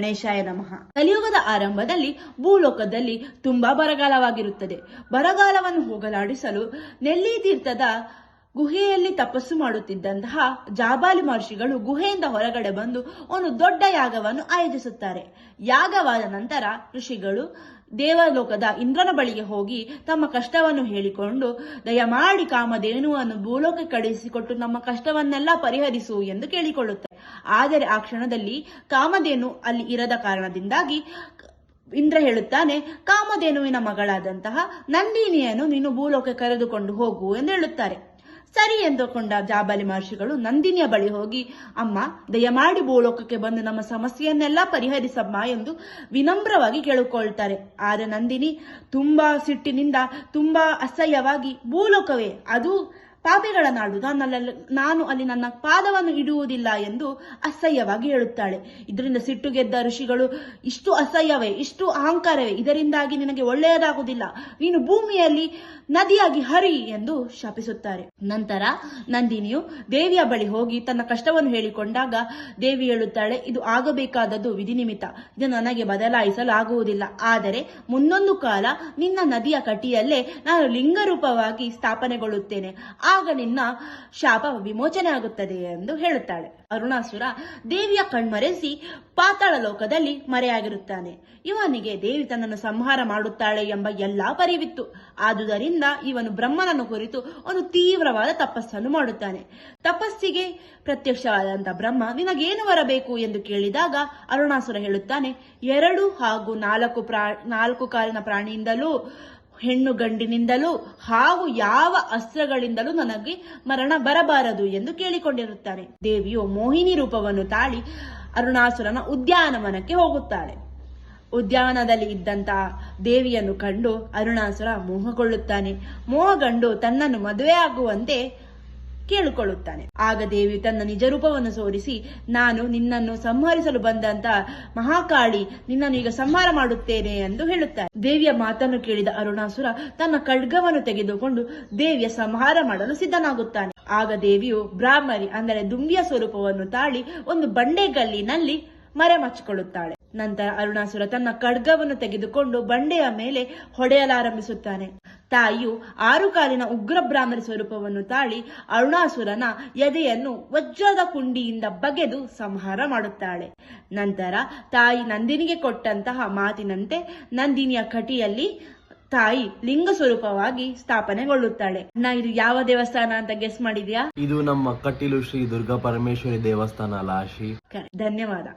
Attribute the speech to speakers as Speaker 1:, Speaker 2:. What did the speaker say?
Speaker 1: ಗಣೇಶಾಯ ನಮಃ. ಕಲಿಯುಗದ ಆರಂಭದಲ್ಲಿ ಭೂಲೋಕದಲ್ಲಿ ತುಂಬಾ ಬರಗಾಲವಾಗಿರುತ್ತದೆ. ಬರಗಾಲವನ್ನು ಹೋಗಲಾಡಿಸಲು ನೆಲ್ಲಿ ತೀರ್ಥದ ಗುಹೆಯಲ್ಲಿ ತಪಸ್ಸು ಮಾಡುತ್ತಿದ್ದಂತಹ ಜಾಬಾಲಿ ಮಹರ್ಷಿಗಳು ಗುಹೆಯಿಂದ ಹೊರಗಡೆ ಬಂದು ಒಂದು ದೊಡ್ಡ ಯಾಗವನ್ನು ಆಯೋಜಿಸುತ್ತಾರೆ. ಯಾಗವಾದ ನಂತರ ಋಷಿಗಳು ದೇವಲೋಕದ ಇಂದ್ರನ ಬಳಿಗೆ ಹೋಗಿ ತಮ್ಮ ಕಷ್ಟವನ್ನು ಹೇಳಿಕೊಂಡು, ದಯಮಾಡಿ ಕಾಮಧೇನುವನ್ನು ಭೂಲೋಕ ಕಳುಹಿಸಿಕೊಟ್ಟು ನಮ್ಮ ಕಷ್ಟವನ್ನೆಲ್ಲ ಪರಿಹರಿಸು ಎಂದು ಕೇಳಿಕೊಳ್ಳುತ್ತಾರೆ. ಆದರೆ ಆ ಕ್ಷಣದಲ್ಲಿ ಕಾಮಧೇನು ಅಲ್ಲಿ ಇರದ ಕಾರಣದಿಂದಾಗಿ ಇಂದ್ರ ಹೇಳುತ್ತಾನೆ, ಕಾಮಧೇನುವಿನ ಮಗಳಾದಂತಹ ನಂದಿನಿಯನ್ನು ನೀನು ಭೂಲೋಕ ಕರೆದುಕೊಂಡು ಹೋಗು ಎಂದು ಹೇಳುತ್ತಾರೆ. ಸರಿ ಎಂದುಕೊಂಡ ಜಾಬಾಲಿ ಮಹರ್ಷಿಗಳು ನಂದಿನಿಯ ಬಳಿ ಹೋಗಿ, ಅಮ್ಮ ದಯಮಾಡಿ ಭೂಲೋಕಕ್ಕೆ ಬಂದು ನಮ್ಮ ಸಮಸ್ಯೆಯನ್ನೆಲ್ಲ ಪರಿಹರಿಸಮ್ಮ ಎಂದು ವಿನಮ್ರವಾಗಿ ಕೇಳಿಕೊಳ್ತಾರೆ. ಆದರೆ ನಂದಿನಿ ತುಂಬಾ ಸಿಟ್ಟಿನಿಂದ ತುಂಬಾ ಅಸಹ್ಯವಾಗಿ, ಭೂಲೋಕವೇ ಅದು ಪಾಪಿಗಳ ನಾಡು, ನಾನು ಅಲ್ಲಿ ನನ್ನ ಪಾದವನ್ನು ಇಡುವುದಿಲ್ಲ ಎಂದು ಅಸಹ್ಯವಾಗಿ ಹೇಳುತ್ತಾಳೆ. ಇದರಿಂದ ಸಿಟ್ಟುಗೆದ್ದ ಋಷಿಗಳು, ಇಷ್ಟು ಅಸಹ್ಯವೇ, ಇಷ್ಟು ಅಹಂಕಾರವೇ, ಇದರಿಂದಾಗಿ ನಿನಗೆ ಒಳ್ಳೆಯದಾಗುವುದಿಲ್ಲ, ನೀನು ಭೂಮಿಯಲ್ಲಿ ನದಿಯಾಗಿ ಹರಿ ಎಂದು ಶಾಪಿಸುತ್ತಾರೆ. ನಂತರ ನಂದಿನಿಯು ದೇವಿಯ ಬಳಿ ಹೋಗಿ ತನ್ನ ಕಷ್ಟವನ್ನು ಹೇಳಿಕೊಂಡಾಗ ದೇವಿ ಹೇಳುತ್ತಾಳೆ, ಇದು ಆಗಬೇಕಾದದ್ದು ವಿಧಿನಿಮಿತ್ತ, ಇದು ನನಗೆ ಬದಲಾಯಿಸಲು ಆಗುವುದಿಲ್ಲ. ಆದರೆ ಮುಂದೊಂದು ಕಾಲ ನಿನ್ನ ನದಿಯ ಕಟಿಯಲ್ಲೇ ನಾನು ಲಿಂಗರೂಪವಾಗಿ ಸ್ಥಾಪನೆಗೊಳ್ಳುತ್ತೇನೆ, ಆಗ ನಿನ್ನ ಶಾಪ ವಿಮೋಚನೆ ಆಗುತ್ತದೆ ಎಂದು ಹೇಳುತ್ತಾಳೆ. ಅರುಣಾಸುರ ದೇವಿಯ ಕಣ್ಮರೆಸಿ ಪಾತಾಳ ಲೋಕದಲ್ಲಿ ಮರೆಯಾಗಿರುತ್ತಾನೆ. ಇವನಿಗೆ ದೇವಿ ತನ್ನನ್ನು ಸಂಹಾರ ಮಾಡುತ್ತಾಳೆ ಎಂಬ ಎಲ್ಲಾ ಪರಿವಿತ್ತು. ಆದುದರಿಂದ ಇವನು ಬ್ರಹ್ಮನನ್ನು ಕುರಿತು ಒಂದು ತೀವ್ರವಾದ ತಪಸ್ಸನ್ನು ಮಾಡುತ್ತಾನೆ. ತಪಸ್ಸಿಗೆ ಪ್ರತ್ಯಕ್ಷವಾದಂತಹ ಬ್ರಹ್ಮ, ನಿನಗೇನು ಬರಬೇಕು ಎಂದು ಕೇಳಿದಾಗ ಅರುಣಾಸುರ ಹೇಳುತ್ತಾನೆ, 2 ಹಾಗೂ 4 ಕಾಲಿನ ಪ್ರಾಣಿಯಿಂದಲೂ ಹೆಣ್ಣು ಗಂಡಿನಿಂದಲೂ ಹಾಗೂ ಯಾವ ಅಸ್ತ್ರಗಳಿಂದಲೂ ನನಗೆ ಮರಣ ಬರಬಾರದು ಎಂದು ಕೇಳಿಕೊಂಡಿರುತ್ತಾನೆ. ದೇವಿಯು ಮೋಹಿನಿ ರೂಪವನ್ನು ತಾಳಿ ಅರುಣಾಸುರನ ಉದ್ಯಾನವನಕ್ಕೆ ಹೋಗುತ್ತಾಳೆ. ಉದ್ಯಾನದಲ್ಲಿ ಇದ್ದಂತಹ ದೇವಿಯನ್ನು ಕಂಡು ಅರುಣಾಸುರ ಮೋಹಗೊಳ್ಳುತ್ತಾನೆ. ಮೋಹಗೊಂಡು ತನ್ನನ್ನು ಮದುವೆಯಾಗುವಂತೆ ಕೇಳಿಕೊಳ್ಳುತ್ತಾನೆ. ಆಗ ದೇವಿ ತನ್ನ ನಿಜ ರೂಪವನ್ನು ತೋರಿಸಿ, ನಾನು ನಿನ್ನನ್ನು ಸಂಹರಿಸಲು ಬಂದಂತ ಮಹಾಕಾಳಿ, ನಿನ್ನನ್ನು ಈಗ ಸಂಹಾರ ಮಾಡುತ್ತೇನೆ ಎಂದು ಹೇಳುತ್ತಾರೆ. ದೇವಿಯ ಮಾತನ್ನು ಕೇಳಿದ ಅರುಣಾಸುರ ತನ್ನ ಖಡ್ಗವನ್ನು ತೆಗೆದುಕೊಂಡು ದೇವಿಯ ಸಂಹಾರ ಮಾಡಲು ಸಿದ್ಧನಾಗುತ್ತಾನೆ. ಆಗ ದೇವಿಯು ಬ್ರಾಹ್ಮರಿ ಅಂದರೆ ದುಂಬಿಯ ಸ್ವರೂಪವನ್ನು ತಾಳಿ ಒಂದು ಬಂಡೆಗಲ್ಲಿನಲ್ಲಿ ಮರೆಮಾಚಿಕೊಳ್ಳುತ್ತಾಳೆ. ನಂತರ ಅರುಣಾಸುರ ತನ್ನ ಖಡ್ಗವನ್ನು ತೆಗೆದುಕೊಂಡು ಬಂಡೆಯ ಮೇಲೆ ಹೊಡೆಯಲಾರಂಭಿಸುತ್ತಾನೆ. ತಾಯಿಯು 6 ಕಾಲಿನ ಉಗ್ರ ಬ್ರಾಹ್ಮಣ ಸ್ವರೂಪವನ್ನು ತಾಳಿ ಅರುಣಾಸುರನ ಎದೆಯನ್ನು ವಜ್ರದ ಕುಂಡಿಯಿಂದ ಬಗೆದು ಸಂಹಾರ ಮಾಡುತ್ತಾಳೆ. ನಂತರ ತಾಯಿ ನಂದಿನಿಗೆ ಕೊಟ್ಟಂತಹ ಮಾತಿನಂತೆ ನಂದಿನಿಯ ಕಟಿಯಲ್ಲಿ ತಾಯಿ ಲಿಂಗ ಸ್ವರೂಪವಾಗಿ ಸ್ಥಾಪನೆಗೊಳ್ಳುತ್ತಾಳೆ. ಇದು ಯಾವ ದೇವಸ್ಥಾನ ಅಂತ ಗೆಸ್ ಮಾಡಿದ್ಯಾ?
Speaker 2: ಇದು ನಮ್ಮ ಕಟೀಲು ಶ್ರೀ ದುರ್ಗಾ ಪರಮೇಶ್ವರಿ ದೇವಸ್ಥಾನ ಲಾಶಿ.
Speaker 1: ಧನ್ಯವಾದ.